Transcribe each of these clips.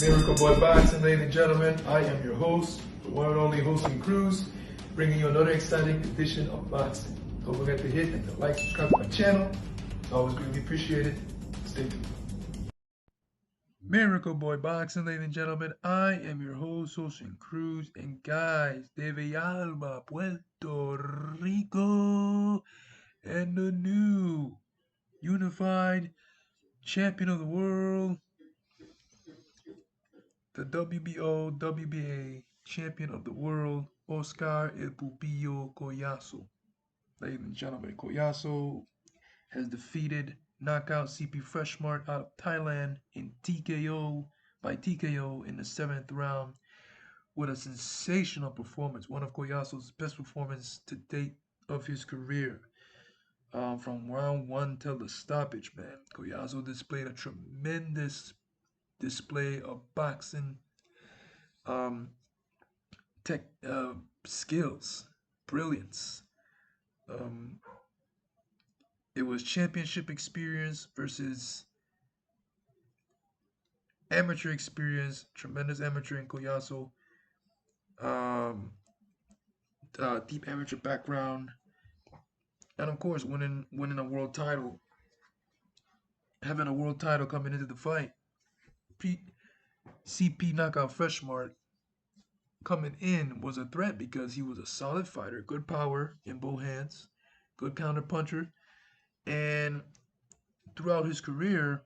Miracle Boy Boxing, ladies and gentlemen. I am your host, the one and only Hosting Cruz, bringing you another exciting edition of boxing. Don't forget to hit and like, subscribe to my channel. It's always greatly appreciated. Stay tuned. Miracle Boy Boxing, ladies and gentlemen. I am your host, Hosting Cruz, and guys, de Villalba, Puerto Rico, and the new unified champion of the world, the WBO, WBA champion of the world, Oscar El Pupillo Collazo. Ladies and gentlemen, Collazo has defeated Knockout FreshMart out of Thailand by TKO in the 7th round with a sensational performance, one of Collazo's best performances to date of his career. From round 1 till the stoppage, man, Collazo displayed a tremendous display of boxing tech skills, brilliance. It was championship experience versus amateur experience, tremendous amateur in Collazo, deep amateur background, and of course winning a world title, having a world title coming into the fight. CP Knockout FreshMart coming in was a threat because he was a solid fighter, good power in both hands, good counter puncher, and throughout his career,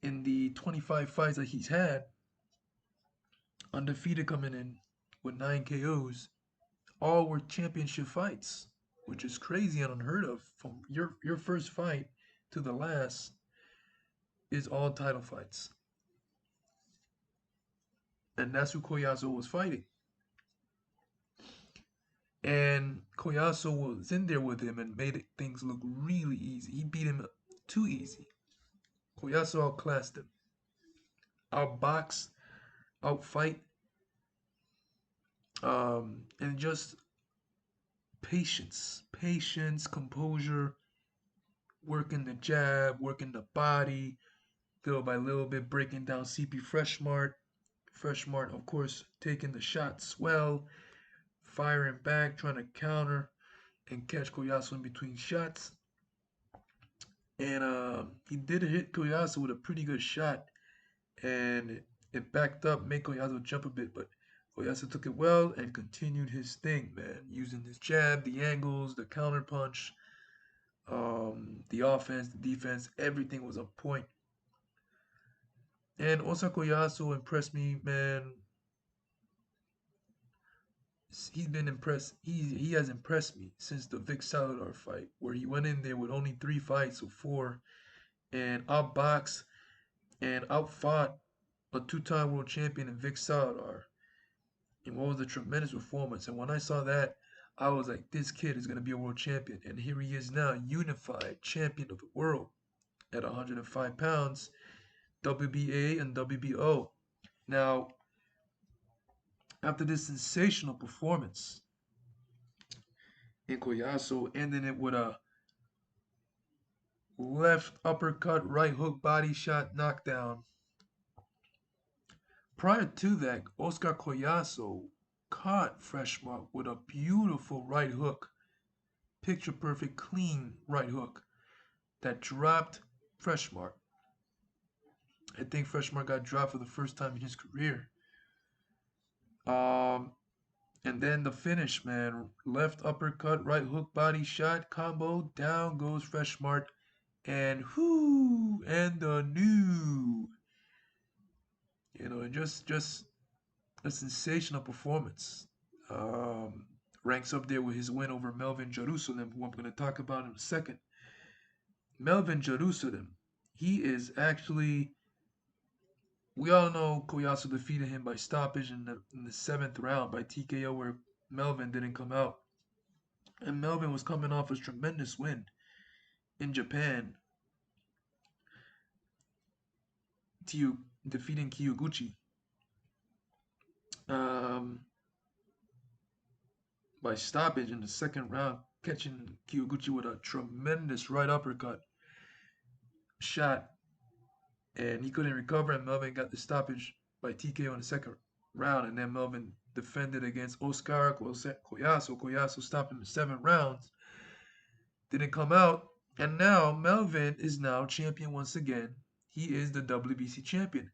in the 25 fights that he's had, undefeated coming in with 9 KOs, all were championship fights, which is crazy and unheard of. From your first fight to the last is all title fights. And that's who Collazo was fighting. And Collazo was in there with him and made things look really easy. He beat him too easy. Collazo outclassed him. Outbox, outfight, and just patience, composure, working the jab, working the body, little by little bit breaking down CP FreshMart. FreshMart, of course, taking the shots well, firing back, trying to counter and catch Collazo in between shots. And he did hit Collazo with a pretty good shot, and it backed up, made Collazo jump a bit, but Collazo took it well and continued his thing, man, using his jab, the angles, the counter punch, the offense, the defense, everything was on point. And Oscar Collazo impressed me, man. He's been impressed. He has impressed me since the Vic Salvador fight, where he went in there with only 3 fights or 4, and outboxed and outfought a 2-time world champion in Vic Salvador. And what was a tremendous performance. And when I saw that, I was like, this kid is going to be a world champion. And here he is now, unified champion of the world at 105 pounds, WBA and WBO. Now, after this sensational performance in Collazo, ending it with a left uppercut, right hook, body shot, knockdown. Prior to that, Oscar Collazo caught FreshMart with a beautiful right hook, picture perfect, clean right hook that dropped FreshMart. I think FreshMart got dropped for the first time in his career. And then the finish, man, left uppercut, right hook, body shot, combo, down goes FreshMart, and whoo, and the new, just a sensational performance. Ranks up there with his win over Melvin Jerusalem, who I'm going to talk about in a second. Melvin Jerusalem, he is actually, we all know Collazo defeated him by stoppage in the 7th round by TKO, where Melvin didn't come out. And Melvin was coming off a tremendous win in Japan, defeating Kyoguchi by stoppage in the 2nd round, catching Kyoguchi with a tremendous right uppercut shot and he couldn't recover, and Melvin got the stoppage by TKO in the second round, and then Melvin defended against Oscar Collazo. Collazo stopped him in 7 rounds, didn't come out, and now Melvin is now champion once again. He is the WBC champion.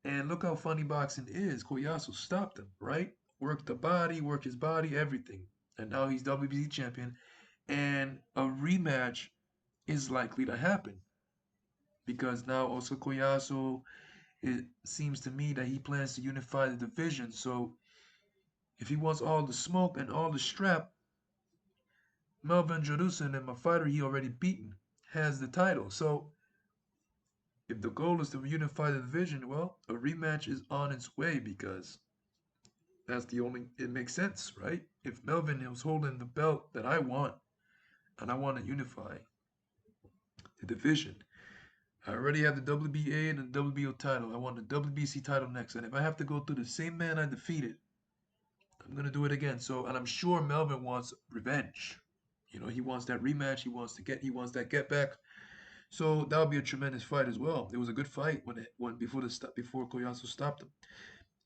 And look how funny boxing is. Collazo stopped him, right? Worked the body, worked his body, everything. And now he's WBC champion. And a rematch is likely to happen because now Oscar Collazo, it seems to me that he plans to unify the division. So if he wants all the smoke and all the strap, Melvin Jerusalem, a fighter he already beaten, has the title. So if the goal is to unify the division, well, a rematch is on its way because that's the only, it makes sense, right? If Melvin was holding the belt that I want, and I want to unify the division, I already have the WBA and the WBO title. I want the WBC title next. And if I have to go through the same man I defeated, I'm going to do it again. So, and I'm sure Melvin wants revenge. You know, he wants that rematch. He wants that get back. So that would be a tremendous fight as well. It was a good fight when before Collazo stopped him.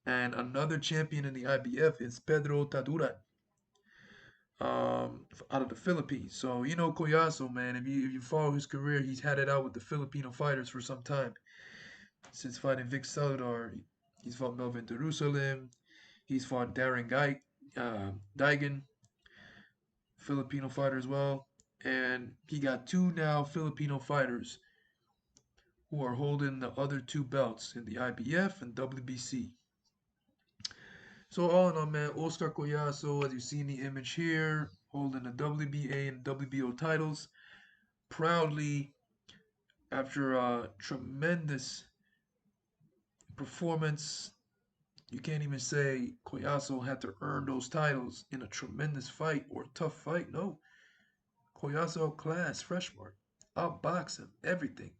And another champion in the IBF is Pedro Taduran, out of the Philippines. So you know Collazo, man. If you follow his career, he's had it out with the Filipino fighters for some time. Since fighting Vic Salvador, he's fought Melvin Jerusalem. He's fought Darren Daigan, Filipino fighter as well. And he got two now Filipino fighters who are holding the other two belts in the IBF and WBC. So all in all, man, Oscar Collazo, as you see in the image here, holding the WBA and WBO titles, proudly after a tremendous performance. You can't even say Collazo had to earn those titles in a tremendous fight or tough fight. No, Collazo outclassed FreshMart, outboxed him, everything.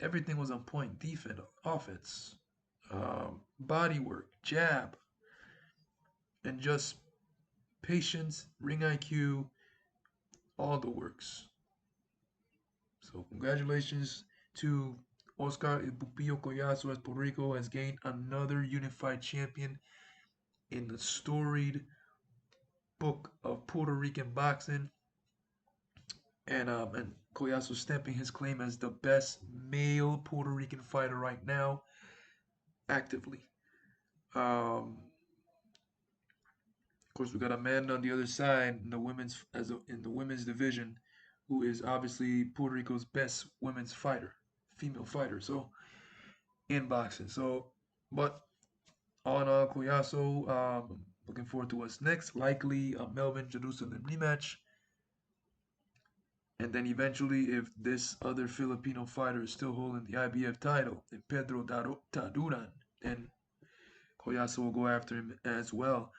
Everything was on point. Defense, offense, body work, jab, and just patience, ring IQ, all the works. So congratulations to Oscar Pupillo Collazo, as Puerto Rico has gained another unified champion in the storied book of Puerto Rican boxing, and Collazo stamping his claim as the best male Puerto Rican fighter right now, actively. Of course, we got Amanda on the other side in the in the women's division, who is obviously Puerto Rico's best women's fighter, female fighter. So in boxing. So, but all in all, Collazo, looking forward to what's next. Likely a Melvin Jerusalem rematch. And then eventually, if this other Filipino fighter is still holding the IBF title, and Pedro Taduran, then Collazo will go after him as well.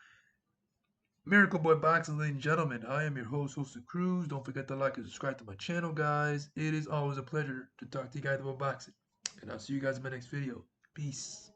Miracle Boy Boxing, ladies and gentlemen, I am your host, Jose Cruz. Don't forget to like and subscribe to my channel, guys. It is always a pleasure to talk to you guys about boxing. And I'll see you guys in my next video. Peace.